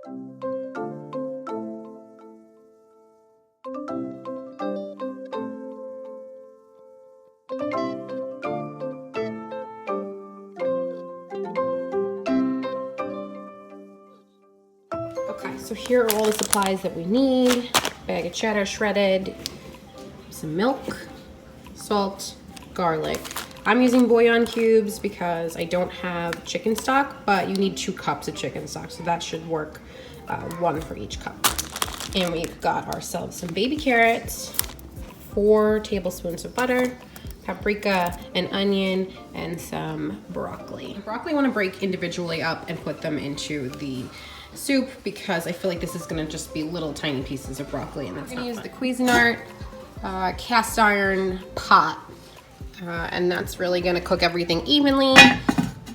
Okay, so here are all the supplies that we need. Bag of cheddar shredded, some milk, salt, garlic. I'm using bouillon cubes because I don't have chicken stock, but you need 2 cups of chicken stock, so that should work, 1 for each cup. And we've got ourselves some baby carrots, 4 tablespoons of butter, paprika, an onion, and some broccoli. Broccoli I want to break individually up and put them into the soup because I feel like this is gonna just be little tiny pieces of broccoli, and that's not fun. I'm gonna use the Cuisinart cast iron pot, and that's really gonna cook everything evenly,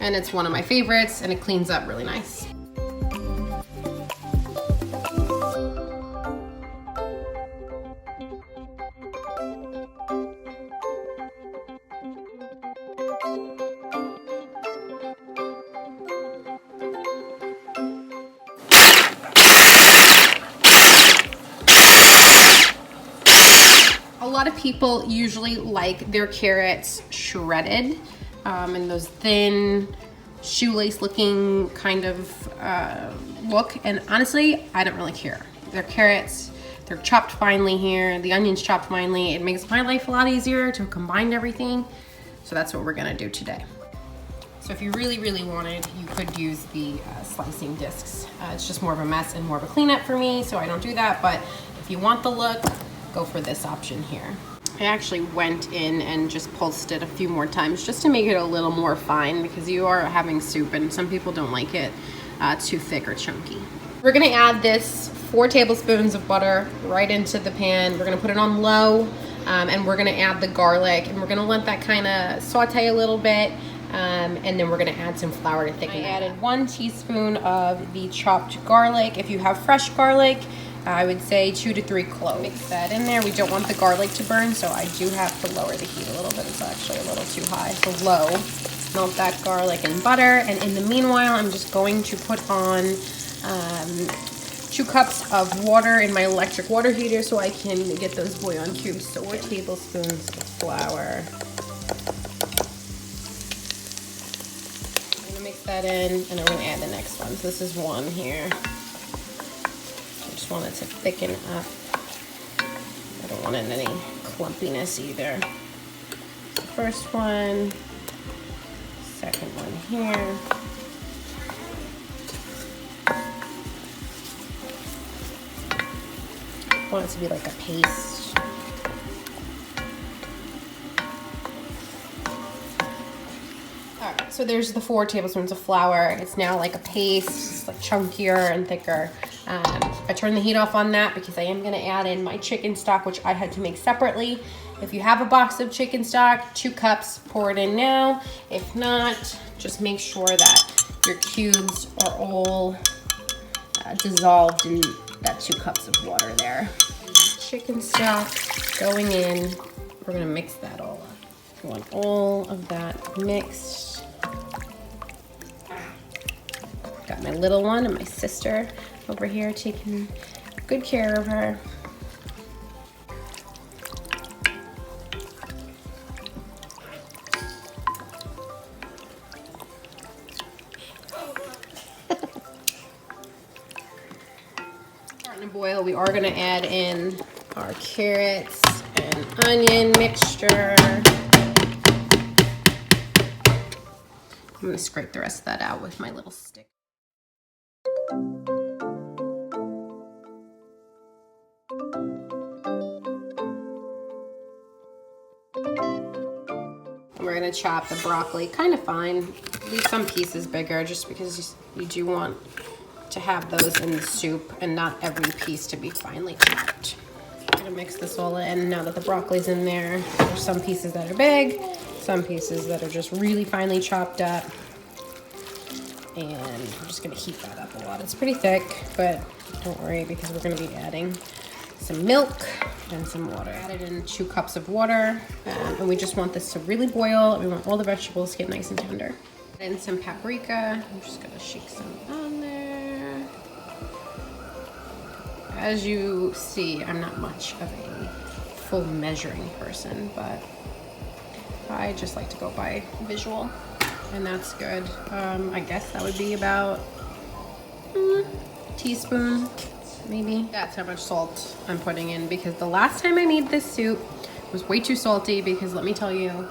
and it's one of my favorites, and it cleans up really nice. A lot of people usually like their carrots shredded in those thin shoelace looking kind of look, and honestly I don't really care. They're carrots, they're chopped finely here, the onion's chopped finely. It makes my life a lot easier to combine everything, so that's what we're gonna do today. So if you really wanted, you could use the slicing discs. It's just more of a mess and more of a cleanup for me, so I don't do that, but if you want the look, go for this option here. I actually went in and just pulsed it a few more times just to make it a little more fine, because you are having soup and some people don't like it too thick or chunky. We're gonna add this 4 tablespoons of butter right into the pan. We're gonna put it on low, and we're gonna add the garlic, and we're gonna let that kind of saute a little bit, and then we're gonna add some flour to thicken it. I added 1 teaspoon of the chopped garlic. If you have fresh garlic, I would say 2 to 3 cloves. Mix that in there. We don't want the garlic to burn, so I do have to lower the heat a little bit. It's actually a little too high, so low. Melt that garlic and butter, and in the meanwhile, I'm just going to put on 2 cups of water in my electric water heater so I can get those bouillon cubes. So 4 tablespoons of flour. I'm gonna mix that in, and I'm gonna add the next one. So this is 1 here. Want it to thicken up. I don't want any clumpiness either. The first one, second one here. I want it to be like a paste. All right, so there's the 4 tablespoons of flour. It's now like a paste. It's like chunkier and thicker. I turned the heat off on that because I am gonna add in my chicken stock, which I had to make separately. If you have a box of chicken stock, 2 cups, pour it in now. If not, just make sure that your cubes are all dissolved in that 2 cups of water there. Chicken stock going in. We're gonna mix that all up. I want all of that mixed. Got my little one and my sister over here taking good care of her. Starting to boil, we are going to add in our carrots and onion mixture. I'm going to scrape the rest of that out with my little stick. And we're gonna chop the broccoli kind of fine. Leave some pieces bigger just because you do want to have those in the soup and not every piece to be finely chopped. I'm gonna mix this all in now that the broccoli's in there. There's some pieces that are big, some pieces that are just really finely chopped up. And I'm just gonna heat that up a lot. It's pretty thick, but don't worry because we're gonna be adding some milk and some water. Added in 2 cups of water, and we just want this to really boil. We want all the vegetables to get nice and tender. Add in some paprika. I'm just gonna shake some on there. as you see, I'm not much of a full measuring person, but I just like to go by visual, and that's good. I guess that would be about a teaspoon, maybe. That's how much salt I'm putting in, because the last time I made this soup was way too salty, because let me tell you,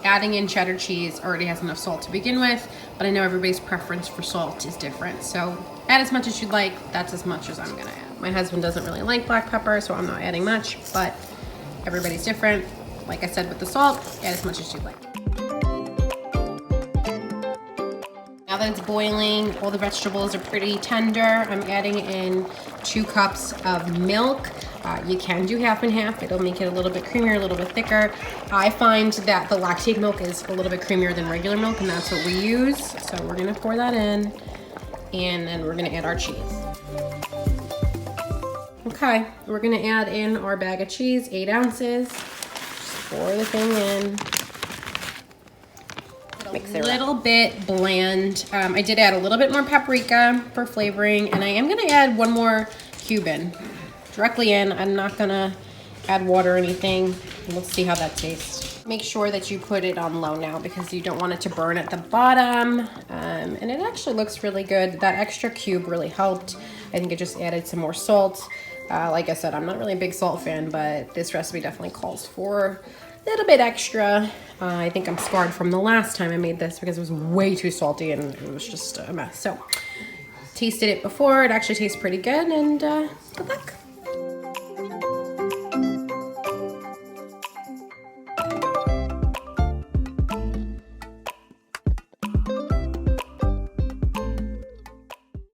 adding in cheddar cheese already has enough salt to begin with, but I know everybody's preference for salt is different. So add as much as you'd like. That's as much as I'm gonna add. My husband doesn't really like black pepper, so I'm not adding much, but everybody's different. Like I said with the salt, add as much as you'd like. Now that it's boiling, all the vegetables are pretty tender. I'm adding in 2 cups of milk. You can do half and half. It'll make it a little bit creamier, a little bit thicker. I find that the lactate milk is a little bit creamier than regular milk, and that's what we use. So we're gonna pour that in, and then we're gonna add our cheese. Okay, we're gonna add in our bag of cheese, 8 ounces. Just pour the thing in. Mix it a little bit bland. I did add a little bit more paprika for flavoring, and I am gonna add 1 more Cuban directly in. I'm not gonna add water or anything. We'll see how that tastes. Make sure that you put it on low now, because you don't want it to burn at the bottom. And it actually looks really good. That extra cube really helped. I think it just added some more salt. Like I said, I'm not really a big salt fan, but this recipe definitely calls for a little bit extra. I think I'm scarred from the last time I made this, because it was way too salty and it was just a mess. So tasted it before. It actually tastes pretty good, and good luck.